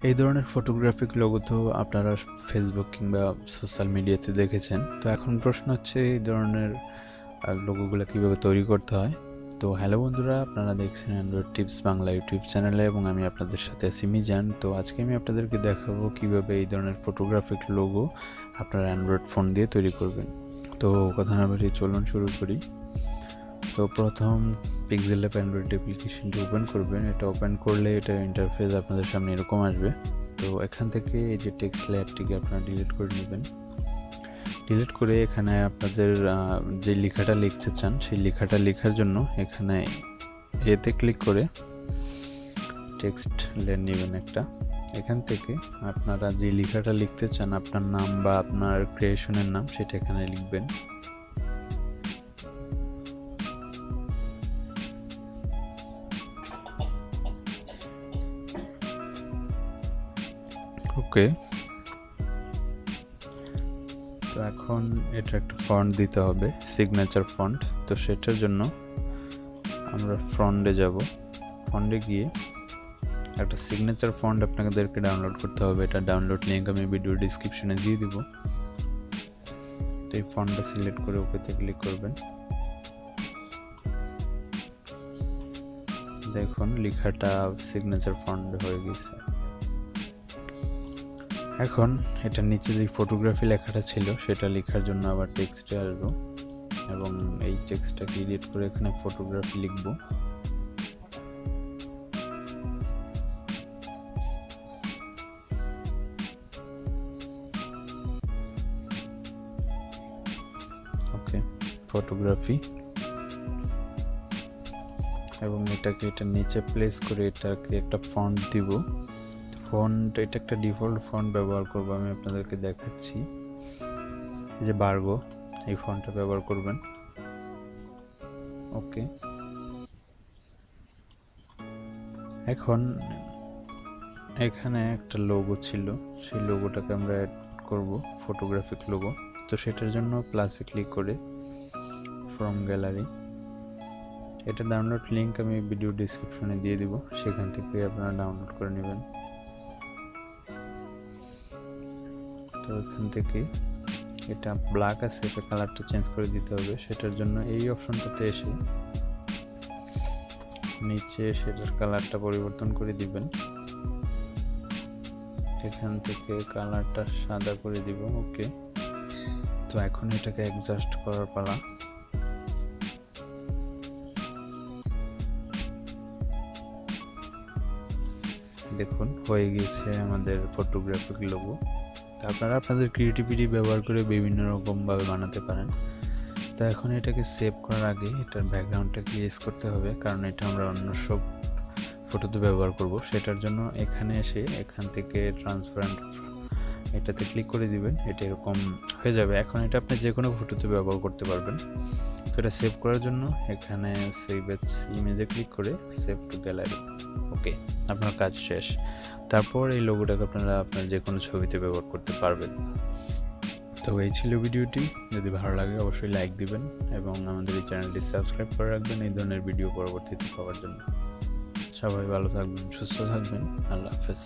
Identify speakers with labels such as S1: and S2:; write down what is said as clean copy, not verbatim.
S1: এই ধরনের photographic logo তো আপনারা ফেসবুক কিংবা সোশ্যাল মিডিয়াতে দেখেছেন। তো এখন প্রশ্ন হচ্ছে এই ধরনের লোগোগুলো কীভাবে তৈরি করতে হয়। তো হ্যালো বন্ধুরা, আপনারা দেখছেন অ্যান্ড্রয়েড টিপস বাংলা ইউটিউব চ্যানেলে এবং আমি আপনাদের সাথে আছি মিজান। তো আজকে আমি আপনাদেরকে দেখাবো কীভাবে এই ধরনের ফটোগ্রাফিক লোগো আপনারা অ্যান্ড্রয়েড ফোন দিয়ে তৈরি করবেন। তো কথা না বলে চলুন শুরু করি। তো প্রথম পিক্সেলল্যাব অ্যান্ড্রয়েড অ্যাপ্লিকেশনটি ওপেন করবেন। এটা ওপেন করলে এটা ইন্টারফেস আপনাদের সামনে এরকম আসবে। তো এখান থেকে এই যে টেক্সট লেয়ারটিকে আপনারা ডিলিট করে নেবেন। ডিলিট করে এখানে আপনাদের যে লেখাটা লিখতে চান সেই লেখাটা লেখার জন্য এখানে এতে ক্লিক করে টেক্সট লেয়ার নেবেন একটা। এখান থেকে আপনারা যে লেখাটা লিখতে চান, আপনার নাম বা আপনার ক্রিয়েশনের নাম, সেটা এখানে লিখবেন। ওকে, তো এখন এটা একটা ফন্ট দিতে হবে, সিগনেচার ফন্ট। তো সেটার জন্য আমরা ফন্টে যাব। ফন্টে গিয়ে একটা সিগনেচার ফন্ট আপনাদেরকে ডাউনলোড করতে হবে। এটা ডাউনলোড লিঙ্ক আমি ভিডিও ডিসক্রিপশনে দিয়ে দিব। তো এই ফন্টটা সিলেক্ট করে ওকেতে ক্লিক করবেন। দেখুন লেখাটা সিগনেচার ফন্ট হয়ে গেছে। এখন এটা নিচে যে ফটোগ্রাফি লেখাটা ছিল সেটা লেখার জন্য আবার টেক্সটে আসবো এবং এই টেক্সটটাকে এডিট করে এখানে ফটোগ্রাফি লিখব। ওকে, ফটোগ্রাফি, এবং এটাকে এটা নিচে প্লেস করে এটাকে একটা ফন্ট দিব। ফন্ট এটা একটা ডিফল্ট ফন্ট ব্যবহার করব, আমি আপনাদেরকে দেখাচ্ছি। এই যে বার্গো, এই ফন্টটা ব্যবহার করবেন। ওকে, এখন এখানে একটা লোগো ছিল, সেই লোগোটাকে আমরা অ্যাড করব, ফটোগ্রাফিক লোগো। তো সেটার জন্য প্লাসে ক্লিক করে ফ্রম গ্যালারি, এটা ডাউনলোড লিঙ্ক আমি ভিডিও ডিসক্রিপশনে দিয়ে দিব, সেখান থেকে আপনারা ডাউনলোড করে নেবেন। তো এখান থেকে এটা ব্ল্যাক আছে, এটা কালারটা চেঞ্জ করে দিতে হবে। সেটার জন্য এই অপশনটাতে এসে নিচে সেটার কালারটা পরিবর্তন করে দিবেন। এখান থেকে কালারটা সাদা করে দিব। ওকে, তো এখন এটাকে অ্যাডজাস্ট করার পালা। দেখুন হয়ে গিয়েছে আমাদের ফটোগ্রাফিক লোগো। আপনারা আপনাদের ক্রিয়েটিভিটি ব্যবহার করে বিভিন্ন রকমভাবে বানাতে পারেন। তো এখন এটাকে সেভ করার আগে এটার ব্যাকগ্রাউন্ডটাকে ইরেজ করতে হবে, কারণ এটা আমরা অন্য সব ফটোতে ব্যবহার করব। সেটার জন্য এখানে এসে এখান থেকে ট্রান্সপারেন্ট এটাতে ক্লিক করে দিবেন। এটা এরকম হয়ে যাবে। এখন এটা আপনি যে কোনো ফটোতে ব্যবহার করতে পারবেন। তো এটা সেভ করার জন্য এখানে সেভ এজ ইমেজে ক্লিক করে সেভ টু গ্যালারি। ওকে, আপনার কাজ শেষ। তারপর এই লোগোটাকে আপনারা আপনার যে কোনো ছবিতে ব্যবহার করতে পারবেন। তো এই ছিল ভিডিওটি। যদি ভালো লাগে অবশ্যই লাইক দিবেন এবং আমাদের এই চ্যানেলটি সাবস্ক্রাইব করে রাখবেন এই ধরনের ভিডিও পরবর্তীতে পাওয়ার জন্য। সবাই ভালো থাকবেন, সুস্থ থাকবেন। আল্লাহ হাফেজ।